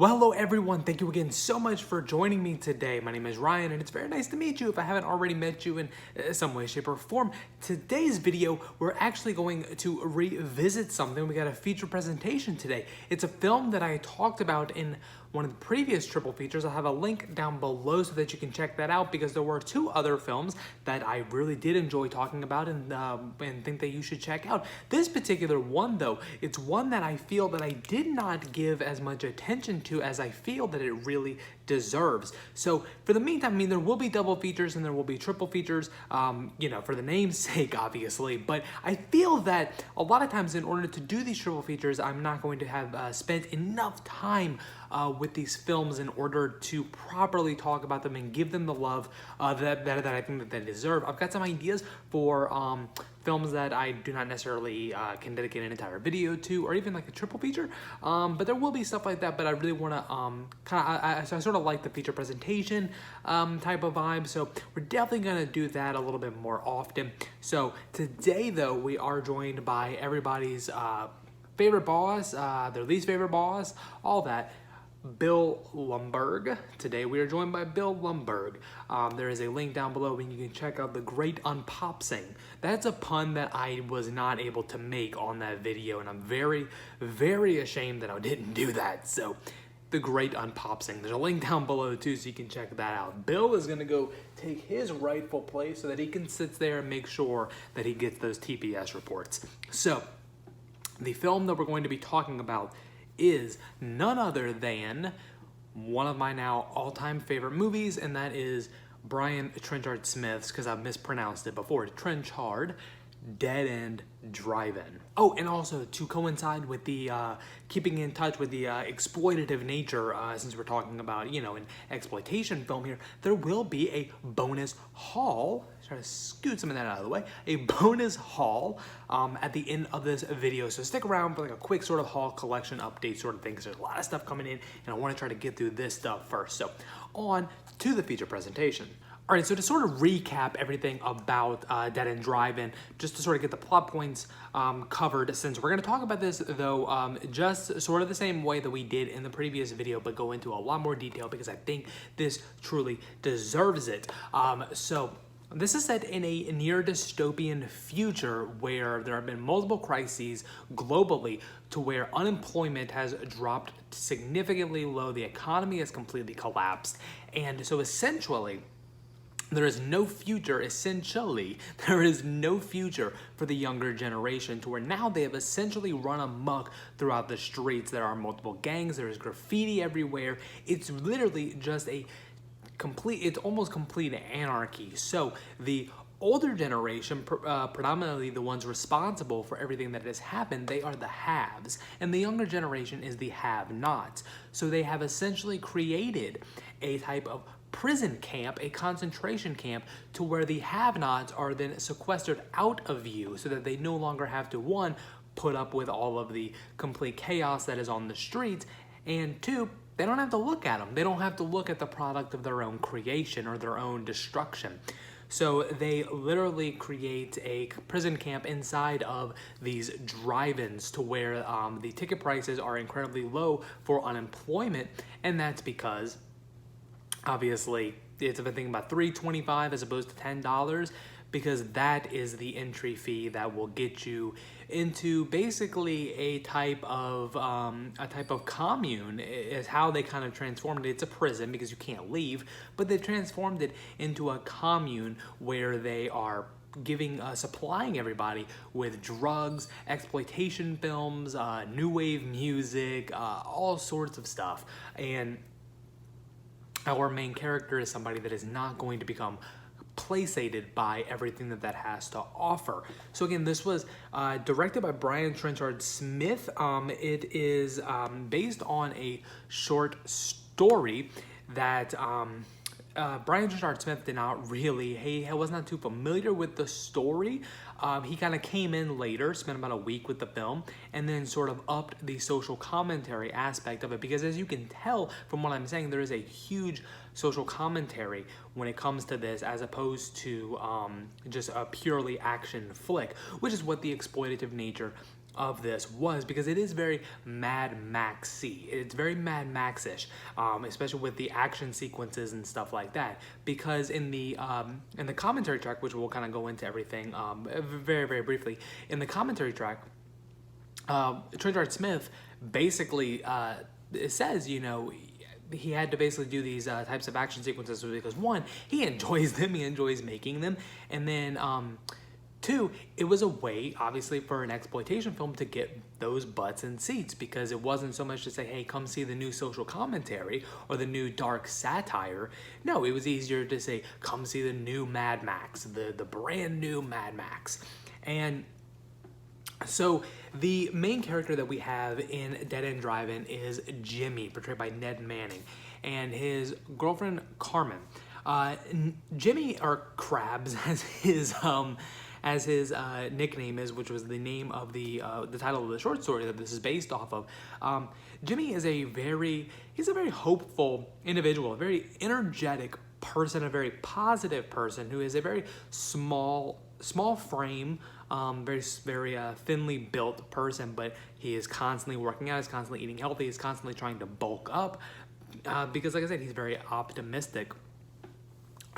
Well, hello everyone. Thank you again so much for joining me today. My name is Ryan and it's very nice to meet you if I haven't already met you in some way, shape, or form. Today's video, we're actually going to revisit something. We got a feature presentation today. It's a film that I talked about in one of the previous triple features. I'll have a link down below so that you can check that out because there were two other films that I really did enjoy talking about and think that you should check out. This particular one though, it's one that I feel that I did not give as much attention to as I feel that it really deserves. So for the meantime, I mean, there will be double features and there will be triple features, for the name's sake, obviously, but I feel that a lot of times in order to do these triple features, I'm not going to have spent enough time with these films in order to properly talk about them and give them the love that I think that they deserve. I've got some ideas for films that I do not necessarily can dedicate an entire video to, or even like a triple feature, but there will be stuff like that. But I really want to I sort of like the feature presentation type of vibe, so we're definitely gonna do that a little bit more often. So today though, we are joined by everybody's favorite boss, their least favorite boss, all that, Bill Lumbergh. Today we are joined by Bill Lumbergh. There is a link down below and you can check out The Great Unpopsing. That's a pun that I was not able to make on that video, and I'm very, very ashamed that I didn't do that. So The Great Unpopsing. There's a link down below too, so you can check that out. Bill is gonna go take his rightful place so that he can sit there and make sure that he gets those TPS reports. So the film that we're going to be talking about is none other than one of my now all-time favorite movies, and that is Brian Trenchard Smith's, because I've mispronounced it before, Trenchard, Dead End Drive-In. Oh, and also to coincide with the keeping in touch with the exploitative nature, since we're talking about, an exploitation film here, there will be a bonus haul. Try to scoot some of that out of the way. A bonus haul at the end of this video. So stick around for like a quick sort of haul collection update sort of thing, because there's a lot of stuff coming in and I want to try to get through this stuff first. So on to the feature presentation. All right, so to sort of recap everything about Dead End Drive-In, just to sort of get the plot points covered, since we're going to talk about this, though, just sort of the same way that we did in the previous video, but go into a lot more detail because I think this truly deserves it. So this is set in a near dystopian future where there have been multiple crises globally to where unemployment has dropped significantly low, the economy has completely collapsed, and so essentially, there is no future, there is no future for the younger generation, to where now they have essentially run amok throughout the streets. There are multiple gangs, there is graffiti everywhere. It's literally just it's almost complete anarchy. So the older generation, predominantly the ones responsible for everything that has happened, they are the haves, and the younger generation is the have-nots. So they have essentially created a type of prison camp, a concentration camp, to where the have-nots are then sequestered out of view so that they no longer have to, one, put up with all of the complete chaos that is on the streets, and two, they don't have to look at them. They don't have to look at the product of their own creation or their own destruction. So they literally create a prison camp inside of these drive-ins to where the ticket prices are incredibly low for unemployment, and that's because obviously it's a thing about $3.25 as opposed to $10, because that is the entry fee that will get you into basically a type of commune is how they kind of transformed it. It's a prison because you can't leave, but they transformed it into a commune where they are supplying everybody with drugs, exploitation films, new wave music, all sorts of stuff. And our main character is somebody that is not going to become placated by everything that has to offer. So again, this was directed by Brian Trenchard Smith. It is based on a short story that Brian Trenchard Smith did not really, he was not too familiar with the story. He kind of came in later, spent about a week with the film, and then sort of upped the social commentary aspect of it, because as you can tell from what I'm saying, there is a huge social commentary when it comes to this, as opposed to just a purely action flick, which is what the exploitative nature of this was because it is very Mad Max-y. It's very Mad Max-ish, especially with the action sequences and stuff like that. Because in the commentary track, which we'll kind of go into everything very, very briefly, in the commentary track, Trent Smith basically says, you know, he had to basically do these types of action sequences because, one, he enjoys them, he enjoys making them, and then two, it was a way, obviously, for an exploitation film to get those butts in seats, because it wasn't so much to say, hey, come see the new social commentary or the new dark satire. No, it was easier to say, come see the new Mad Max, the brand new Mad Max. And so the main character that we have in Dead End Drive-In is Jimmy, portrayed by Ned Manning, and his girlfriend, Carmen. Jimmy, or Krabs, as his nickname is, which was the name of the title of the short story that this is based off of. Jimmy is he's a very hopeful individual, a very energetic person, a very positive person who is a very small frame, very thinly built person, but he is constantly working out, he's constantly eating healthy, he's constantly trying to bulk up, because like I said, he's very optimistic.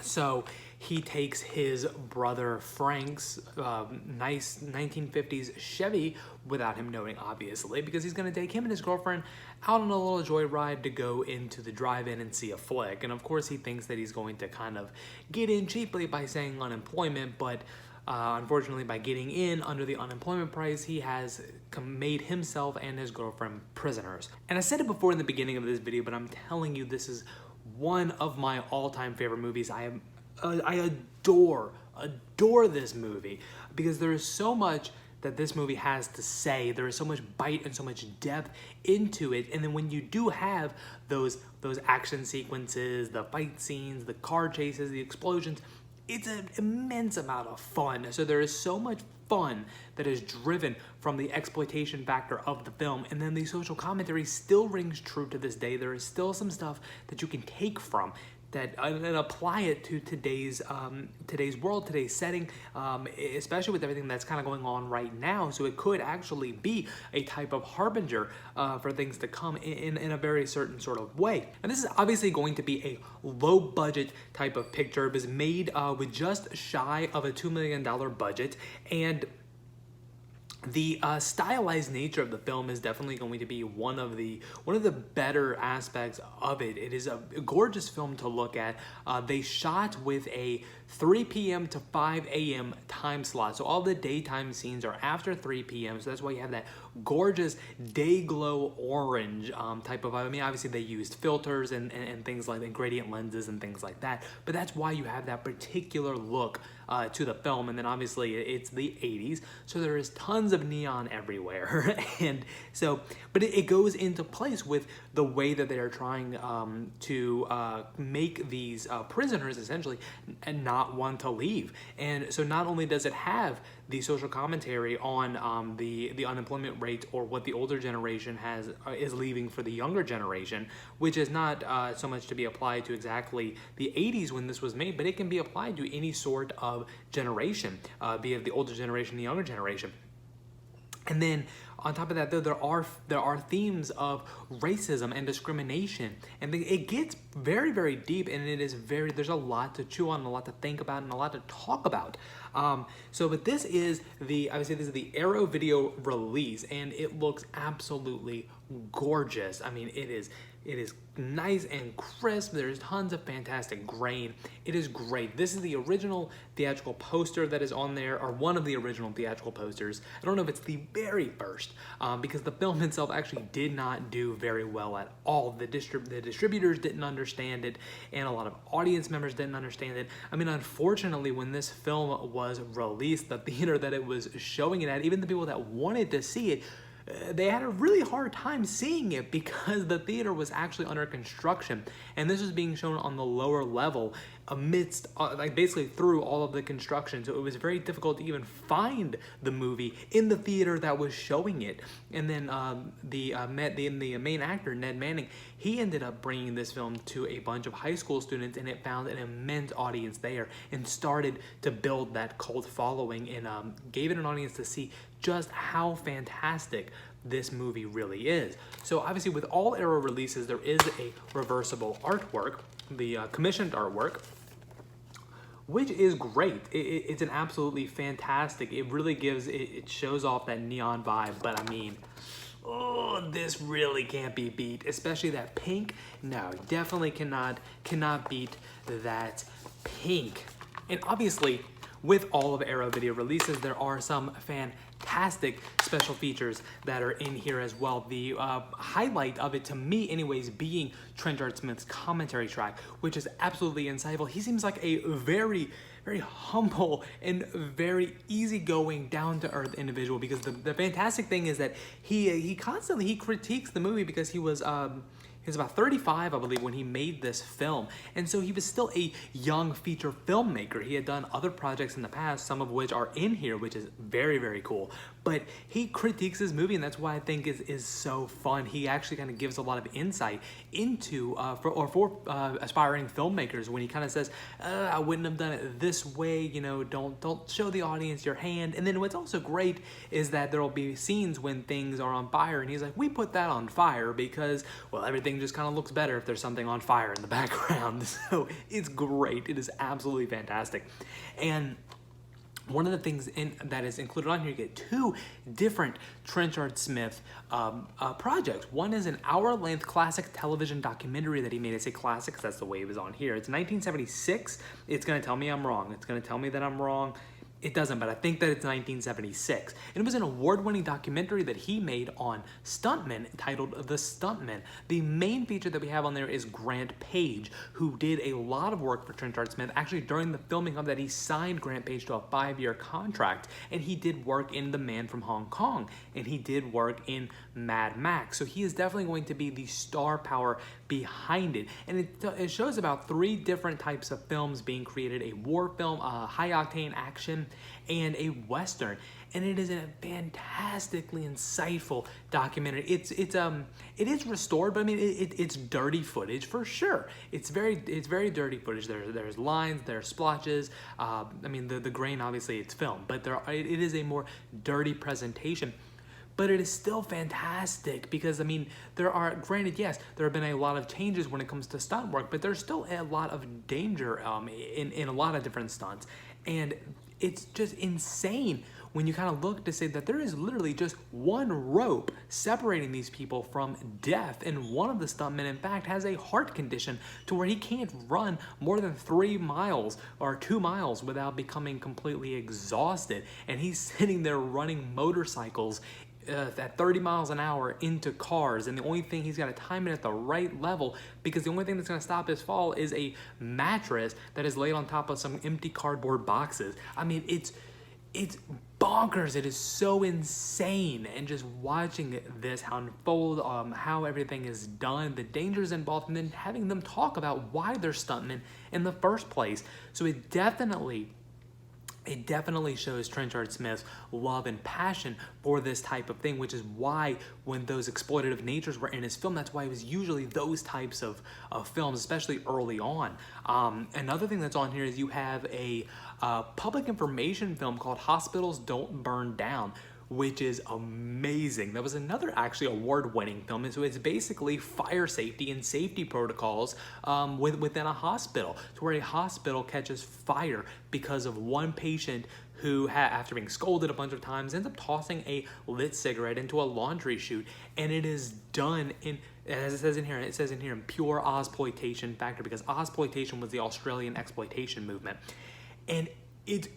So he takes his brother Frank's nice 1950s Chevy, without him knowing, obviously, because he's going to take him and his girlfriend out on a little joyride to go into the drive-in and see a flick. And of course he thinks that he's going to kind of get in cheaply by saying unemployment, but unfortunately, by getting in under the unemployment price, he has made himself and his girlfriend prisoners. And I said it before in the beginning of this video, but I'm telling you, this is one of my all-time favorite movies. I adore this movie because there is so much that this movie has to say. There is so much bite and so much depth into it. And then when you do have those action sequences, the fight scenes, the car chases, the explosions, it's an immense amount of fun. So there is so much fun that is driven from the exploitation factor of the film, and then the social commentary still rings true to this day. There is still some stuff that you can take from that and apply it to today's world, today's setting, especially with everything that's kind of going on right now. So it could actually be a type of harbinger for things to come in a very certain sort of way. And this is obviously going to be a low budget type of picture. It was made with just shy of a $2 million budget, and the stylized nature of the film is definitely going to be one of the better aspects of it. It is a gorgeous film to look at. They shot with a 3 p.m. to 5 a.m. time slot. So all the daytime scenes are after 3 p.m. So that's why you have that gorgeous day glow orange type of vibe. I mean, obviously they used filters and things like that, gradient lenses and things like that. But that's why you have that particular look to the film. And then obviously it's the 80s, so there is tons of neon everywhere. And so, but it goes into place with the way that they are trying to make these prisoners essentially and not want to leave. And so not only does it have the social commentary on the unemployment rate, or what the older generation is leaving for the younger generation, which is not so much to be applied to exactly the 80s when this was made, but it can be applied to any sort of generation, be it the older generation, the younger generation. And then on top of that, though, there are themes of racism and discrimination, and it gets very, very deep, and there's a lot to chew on, and a lot to think about, and a lot to talk about. But this is obviously this is the Arrow Video release, and it looks absolutely gorgeous. I mean, it is nice and crisp. There's tons of fantastic grain. It is great. This is the original theatrical poster that is on there, or one of the original theatrical posters. I don't know if it's the very first, because the film itself actually did not do very well at all. The distributors didn't understand it, and a lot of audience members didn't understand it. I mean, unfortunately, when this film was released, the theater that it was showing it at, even the people that wanted to see it, they had a really hard time seeing it because the theater was actually under construction, and this was being shown on the lower level amidst basically through all of the construction. So it was very difficult to even find the movie in the theater that was showing it. And then the main actor, Ned Manning, he ended up bringing this film to a bunch of high school students, and it found an immense audience there and started to build that cult following, and gave it an audience to see just how fantastic this movie really is. So obviously with all Arrow releases, there is a reversible artwork, the commissioned artwork, which is great. It's an absolutely fantastic, it really gives, it shows off that neon vibe, but I mean, oh, this really can't be beat, especially that pink. No, definitely cannot beat that pink. And obviously, with all of Arrow video releases, there are some fantastic special features that are in here as well. The highlight of it, to me anyways, being Trenchard Smith's commentary track, which is absolutely insightful. He seems like a very humble and very easygoing, down-to-earth individual, because the fantastic thing is that he constantly critiques the movie, because he was about 35, I believe, when he made this film. And so he was still a young feature filmmaker. He had done other projects in the past, some of which are in here, which is very cool. But he critiques his movie, and that's why I think is so fun. He actually kind of gives a lot of insight into, for aspiring filmmakers, when he kind of says, I wouldn't have done it this way, you know, don't show the audience your hand. And then what's also great is that there'll be scenes when things are on fire, and he's like, we put that on fire because, well, everything just kind of looks better if there's something on fire in the background. So it's great. It is absolutely fantastic. And one of the things that is included on here, you get two different Trenchard Smith projects. One is an hour-length classic television documentary that he made. I say classic because that's the way it was on here. It's 1976. It's going to tell me I'm wrong. It's going to tell me that I'm wrong. It doesn't, but I think that it's 1976. And it was an award-winning documentary that he made on stuntmen titled The Stuntman. The main feature that we have on there is Grant Page, who did a lot of work for Trenchard Smith. Actually, during the filming of that, he signed Grant Page to a 5-year contract, and he did work in The Man from Hong Kong, and he did work in Mad Max. So he is definitely going to be the star power behind it. And it shows about 3 different types of films being created: a war film, a high-octane action, and a Western. And it is a fantastically insightful documentary. It is restored, but I mean it's dirty footage for sure. It's very dirty footage. There's lines, there's splotches. I mean the grain, obviously it's film, but it is a more dirty presentation. But it is still fantastic, because I mean granted, yes, there have been a lot of changes when it comes to stunt work, but there's still a lot of danger in a lot of different stunts. And it's just insane when you kind of look to say that there is literally just one rope separating these people from death. And one of the stuntmen, in fact, has a heart condition to where he can't run more than 3 miles or 2 miles without becoming completely exhausted. And he's sitting there running motorcycles at 30 miles an hour into cars, and the only thing, he's got to time it at the right level, because the only thing that's going to stop his fall is a mattress that is laid on top of some empty cardboard boxes. I mean, it's bonkers. It is so insane. And just watching this, how unfold, how everything is done, the dangers involved, and then having them talk about why they're stuntmen in the first place. So it definitely shows Trenchard Smith's love and passion for this type of thing, which is why when those exploitative natures were in his film, that's why it was usually those types of films, especially early on. Another thing that's on here is you have a public information film called Hospitals Don't Burn Down, which is amazing. That was another actually award-winning film. And so it's basically fire safety and safety protocols within a hospital, to where a hospital catches fire because of one patient who, after being scolded a bunch of times, ends up tossing a lit cigarette into a laundry chute. And it is done in, as it says in here, in pure Ozploitation factor, because Ozploitation was the Australian exploitation movement. And it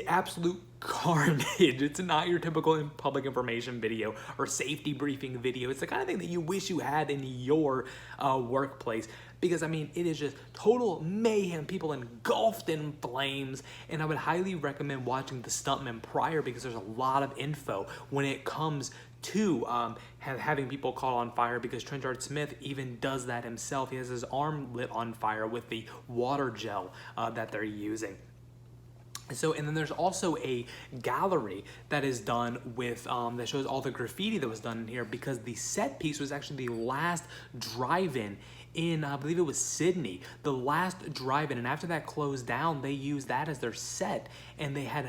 absolute carnage. It's not your typical public information video or safety briefing video. It's the kind of thing that you wish you had in your workplace, because I mean, it is just total mayhem, people engulfed in flames. And I would highly recommend watching The Stuntman prior, because there's a lot of info when it comes to having people caught on fire, because Trenchard Smith even does that himself. He has his arm lit on fire with the water gel that they're using. So, and then there's also a gallery that is done with, that shows all the graffiti that was done in here, because the set piece was actually the last drive-in in, I believe it was Sydney, the last drive-in, and after that closed down, they used that as their set, and they had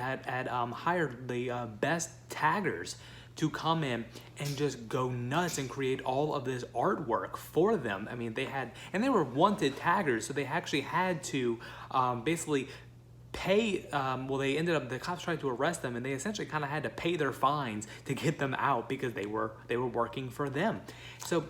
hired the best taggers to come in and just go nuts and create all of this artwork for them. I mean, they were wanted taggers, so they actually had to basically pay, the cops tried to arrest them, and they essentially kind of had to pay their fines to get them out because they were working for them. So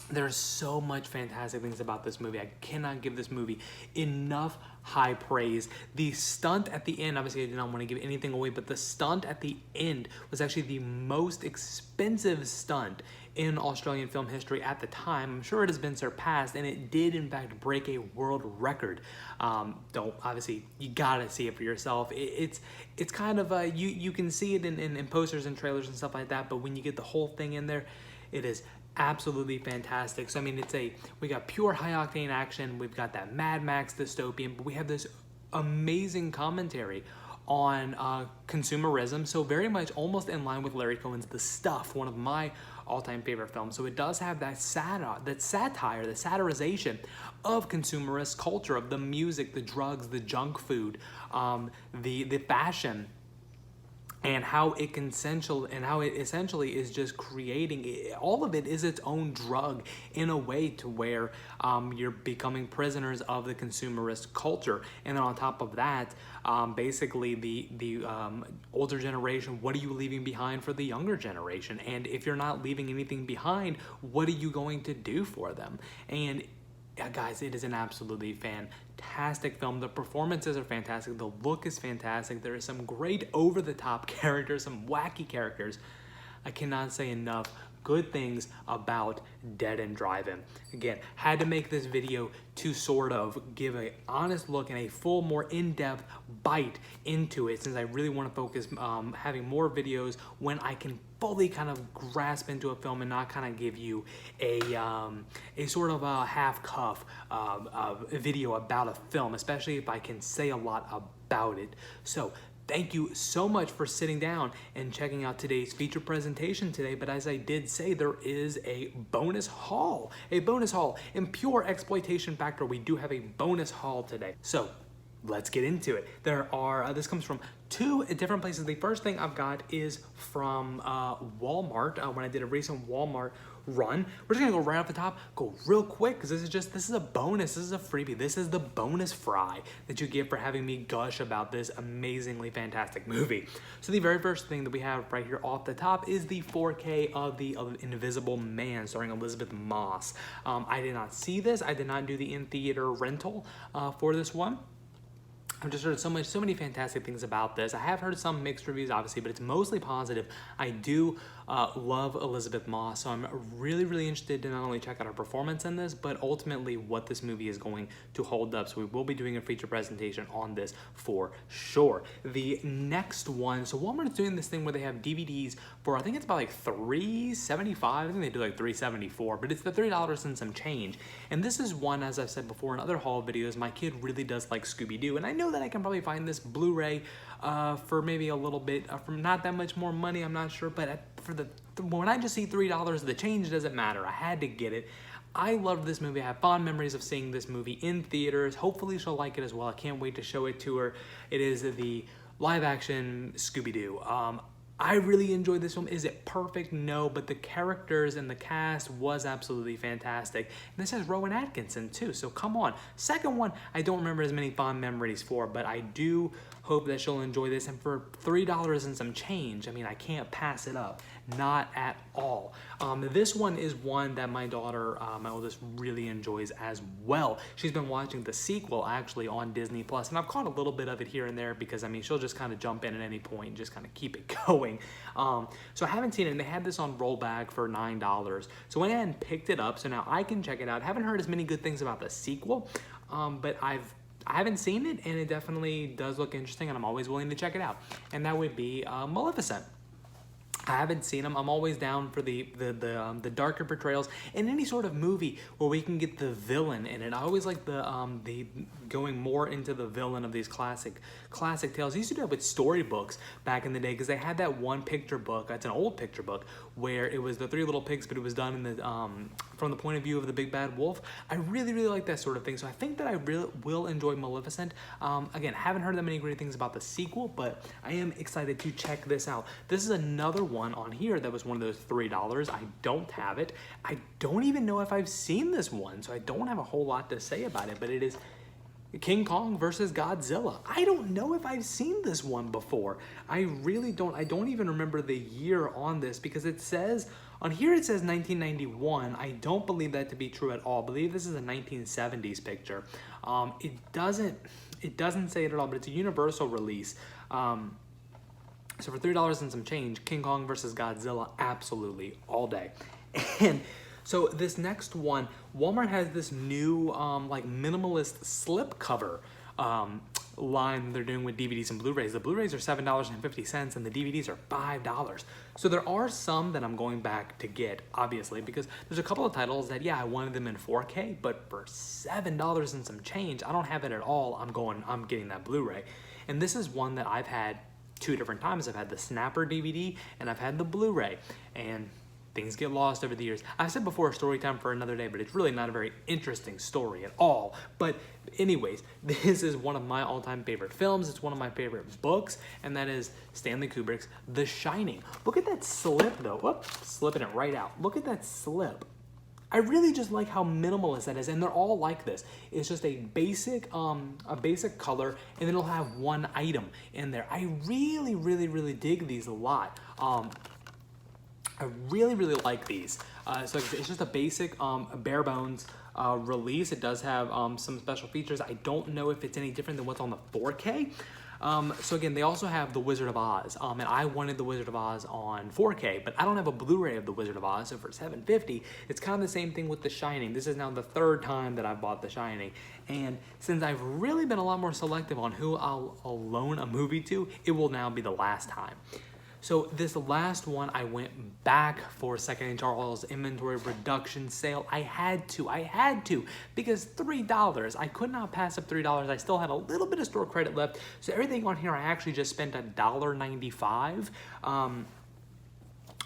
there's so much fantastic things about this movie. I cannot give this movie enough high praise. The stunt at the end, obviously I did not want to give anything away, but the stunt at the end was actually the most expensive stunt in Australian film history at the time. I'm sure it has been surpassed, and it did in fact break a world record. Obviously you gotta see it for yourself. It's kind of you can see it in posters and trailers and stuff like that, but when you get the whole thing in there, it is absolutely fantastic. So I mean, we got pure high octane action, we've got that Mad Max dystopian, but we have this amazing commentary on consumerism, so very much almost in line with Larry Cohen's The Stuff, one of my all-time favorite films. So it does have that satire, the satirization of consumerist culture, of the music, the drugs, the junk food, the fashion, and how it essentially is just creating, all of it is its own drug in a way to where you're becoming prisoners of the consumerist culture. And then on top of that, basically the older generation, what are you leaving behind for the younger generation? And if you're not leaving anything behind, what are you going to do for them? And yeah, guys, it is an absolutely fantastic film. The performances are fantastic. The look is fantastic. There is some great over-the-top characters, some wacky characters. I cannot say enough good things about Dead End Drive-In. Again, had to make this video to sort of give an honest look and a full, more in-depth bite into it, since I really want to focus having more videos when I can fully kind of grasp into a film and not kind of give you a sort of a half-cuff video about a film, especially if I can say a lot about it. So thank you so much for sitting down and checking out today's feature presentation today. But as I did say, there is a bonus haul. In pure exploitation factor, we do have a bonus haul today. So let's get into it. This comes from two different places. The first thing I've got is from Walmart. When I did a recent Walmart run, we're just gonna go right off the top, go real quick, because this is a bonus. This is a freebie. This is the bonus fry that you get for having me gush about this amazingly fantastic movie. So the very first thing that we have right here off the top is the 4K of The Invisible Man, starring Elizabeth Moss. I did not see this. I did not do the in-theater rental for this one. I've just heard so many fantastic things about this. I have heard some mixed reviews, obviously, but it's mostly positive. I do love Elizabeth Moss, so I'm really, really interested to not only check out her performance in this, but ultimately what this movie is going to hold up. So we will be doing a feature presentation on this for sure. The next one, so Walmart is doing this thing where they have DVDs for, I think it's about like $3.75. I think they do like $3.74, but it's the $3 and some change. And this is one, as I've said before in other haul videos, my kid really does like Scooby-Doo, and I know that I can probably find this Blu-ray for maybe a little bit, for not that much more money, I'm not sure, but when I just see $3, the change doesn't matter. I had to get it. I love this movie. I have fond memories of seeing this movie in theaters. Hopefully she'll like it as well. I can't wait to show it to her. It is the live-action Scooby-Doo. I really enjoyed this film. Is it perfect? No, but the characters and the cast was absolutely fantastic. And this has Rowan Atkinson too, so come on. Second one, I don't remember as many fond memories for, but I do hope that she'll enjoy this. And for $3 and some change, I mean, I can't pass it up. Not at all. This one is one that my daughter, my oldest, really enjoys as well. She's been watching the sequel actually on Disney Plus, and I've caught a little bit of it here and there because, I mean, she'll just kind of jump in at any point and just kind of keep it going. So I haven't seen it, and they had this on rollback for $9. So I went ahead and picked it up, so now I can check it out. I haven't heard as many good things about the sequel, but I haven't seen it, and it definitely does look interesting, and I'm always willing to check it out. And that would be Maleficent. I haven't seen them. I'm always down for the darker portrayals in any sort of movie where we can get the villain in it. I always like the going more into the villain of these classic tales. I used to do that with storybooks back in the day because they had that one picture book. It's an old picture book where it was the Three Little Pigs, but it was done in the from the point of view of the big bad wolf. I really like that sort of thing. So I think that I really will enjoy Maleficent. Again, haven't heard that many great things about the sequel, but I am excited to check this out. This is another one on here that was one of those $3. I don't have it. I don't even know if I've seen this one, so I don't have a whole lot to say about it, but it is King Kong versus Godzilla. I don't know if I've seen this one before. I really don't. I don't even remember the year on this because it says, on here it says 1991. I don't believe that to be true at all. I believe this is a 1970s picture. It doesn't say it at all, but it's a Universal release. So for $3 and some change, King Kong versus Godzilla, absolutely, all day. And so this next one, Walmart has this new like minimalist slipcover line they're doing with DVDs and Blu-rays. The Blu-rays are $7.50 and the DVDs are $5. So there are some that I'm going back to get, obviously, because there's a couple of titles that, yeah, I wanted them in 4K, but for $7 and some change, I don't have it at all. I'm getting that Blu-ray. And this is one that I've had 2 different times. I've had the Snapper DVD and I've had the Blu-ray, and things get lost over the years. I've said before, story time for another day, but it's really not a very interesting story at all. But anyways, this is one of my all-time favorite films. It's one of my favorite books, and that is Stanley Kubrick's The Shining. Look at that slip though. Whoop, slipping it right out. Look at that slip. I really just like how minimalist that is, and they're all like this. It's just a basic color, and then it'll have one item in there. I really dig these a lot. I really like these. So it's just a basic bare bones release. It does have some special features. I don't know if it's any different than what's on the 4K. So again, they also have The Wizard of Oz, and I wanted The Wizard of Oz on 4K, but I don't have a Blu-ray of The Wizard of Oz, so for $7.50, it's kind of the same thing with The Shining. This is now the 3rd time that I've bought The Shining, and since I've really been a lot more selective on who I'll loan a movie to, it will now be the last time. So this last one, I went back for Second & Charles inventory reduction sale. I had to, because $3, I could not pass up $3. I still had a little bit of store credit left. So everything on here, I actually just spent $1.95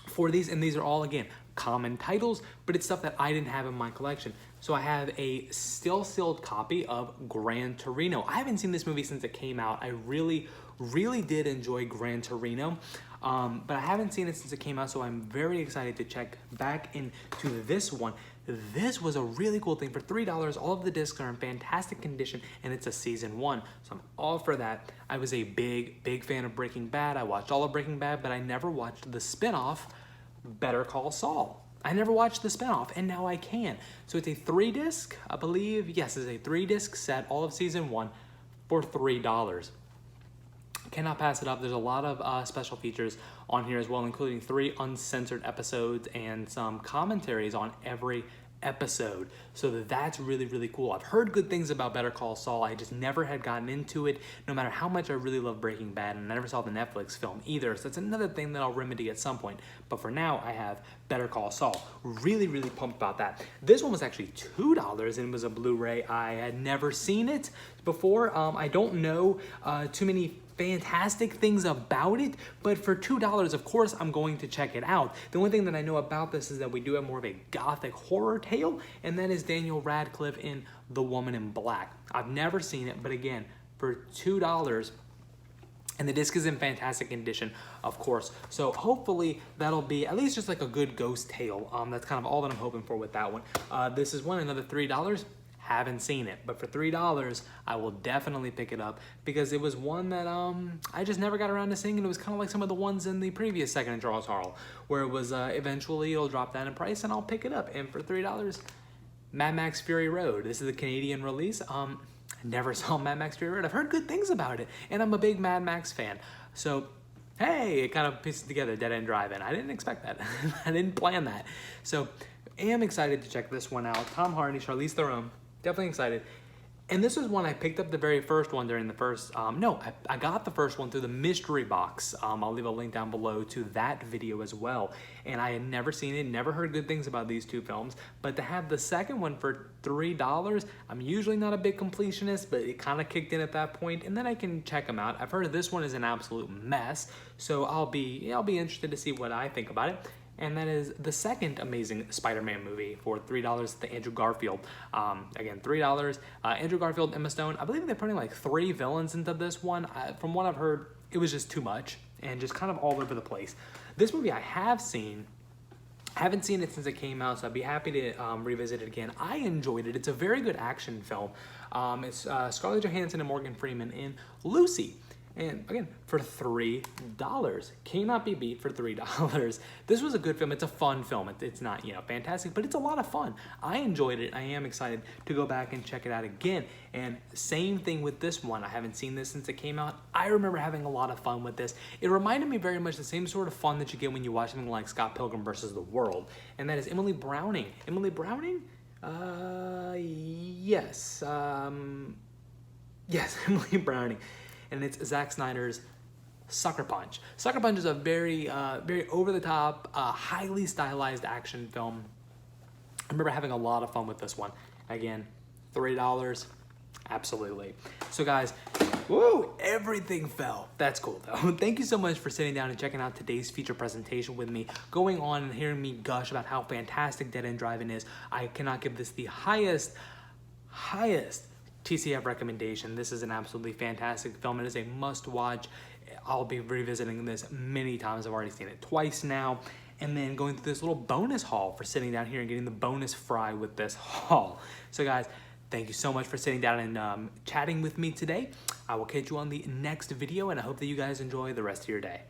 for these. And these are all, again, common titles, but it's stuff that I didn't have in my collection. So I have a still sealed copy of Gran Torino. I haven't seen this movie since it came out. I really did enjoy Gran Torino, but I haven't seen it since it came out, so I'm very excited to check back into this one. This was a really cool thing. For $3, all of the discs are in fantastic condition, and it's a season 1, so I'm all for that. I was a big fan of Breaking Bad. I watched all of Breaking Bad, but I never watched the spinoff, Better Call Saul. I never watched the spinoff, and now I can. So it's a 3-disc, I believe. Yes, it's a 3-disc set, all of season 1, for $3. Cannot pass it up. There's a lot of special features on here as well, including 3 uncensored episodes and some commentaries on every episode. So that's really cool. I've heard good things about Better Call Saul. I just never had gotten into it, no matter how much I really love Breaking Bad, and I never saw the Netflix film either. So that's another thing that I'll remedy at some point. But for now, I have Better Call Saul. Really pumped about that. This one was actually $2 and was a Blu-ray. I had never seen it before. I don't know too many fantastic things about it, but for $2, of course, I'm going to check it out. The only thing that I know about this is that we do have more of a gothic horror tale, and that is Daniel Radcliffe in The Woman in Black. I've never seen it, but again, for $2, and the disc is in fantastic condition, of course. So hopefully that'll be at least just like a good ghost tale. That's kind of all that I'm hoping for with that one. This is another $3. Haven't seen it, but for $3, I will definitely pick it up because it was one that I just never got around to seeing, and it was kind of like some of the ones in the previous Second & Charles Harl, where it was eventually it'll drop down in price and I'll pick it up. And for $3, Mad Max Fury Road. This is a Canadian release. I never saw Mad Max Fury Road. I've heard good things about it, and I'm a big Mad Max fan. So hey, it kind of pieces together, Dead End Drive-In. I didn't expect that. I didn't plan that. So am excited to check this one out. Tom Hardy, Charlize Theron. Definitely excited. And this was one I picked up the very first one during the first, I got the first one through the mystery box. I'll leave a link down below to that video as well. And I had never seen it, never heard good things about these two films, but to have the second one for $3, I'm usually not a big completionist, but it kind of kicked in at that point, and then I can check them out. I've heard this one is an absolute mess, so I'll be interested to see what I think about it. And that is the second Amazing Spider-Man movie for $3, the Andrew Garfield. Again, $3. Andrew Garfield, Emma Stone. I believe they're putting like 3 villains into this one. From what I've heard, it was just too much and just kind of all over the place. This movie I have seen. I haven't seen it since it came out, so I'd be happy to revisit it again. I enjoyed it. It's a very good action film. It's Scarlett Johansson and Morgan Freeman in Lucy. And again, for $3, cannot be beat for $3. This was a good film. It's a fun film. It's not, fantastic, but it's a lot of fun. I enjoyed it. I am excited to go back and check it out again. And same thing with this one. I haven't seen this since it came out. I remember having a lot of fun with this. It reminded me very much the same sort of fun that you get when you watch something like Scott Pilgrim versus the World. And that is Emily Browning. Emily Browning? Yes. Yes, Emily Browning. And it's Zack Snyder's Sucker Punch. Sucker Punch is a very over-the-top, highly stylized action film. I remember having a lot of fun with this one. Again, $3, absolutely. So guys, woo, everything fell. That's cool though. Thank you so much for sitting down and checking out today's feature presentation with me, going on and hearing me gush about how fantastic Dead End Drive-In is. I cannot give this the highest TCF recommendation. This is an absolutely fantastic film. It is a must-watch. I'll be revisiting this many times. I've already seen it twice now. And then going through this little bonus haul for sitting down here and getting the bonus fry with this haul. So guys, thank you so much for sitting down and chatting with me today. I will catch you on the next video, and I hope that you guys enjoy the rest of your day.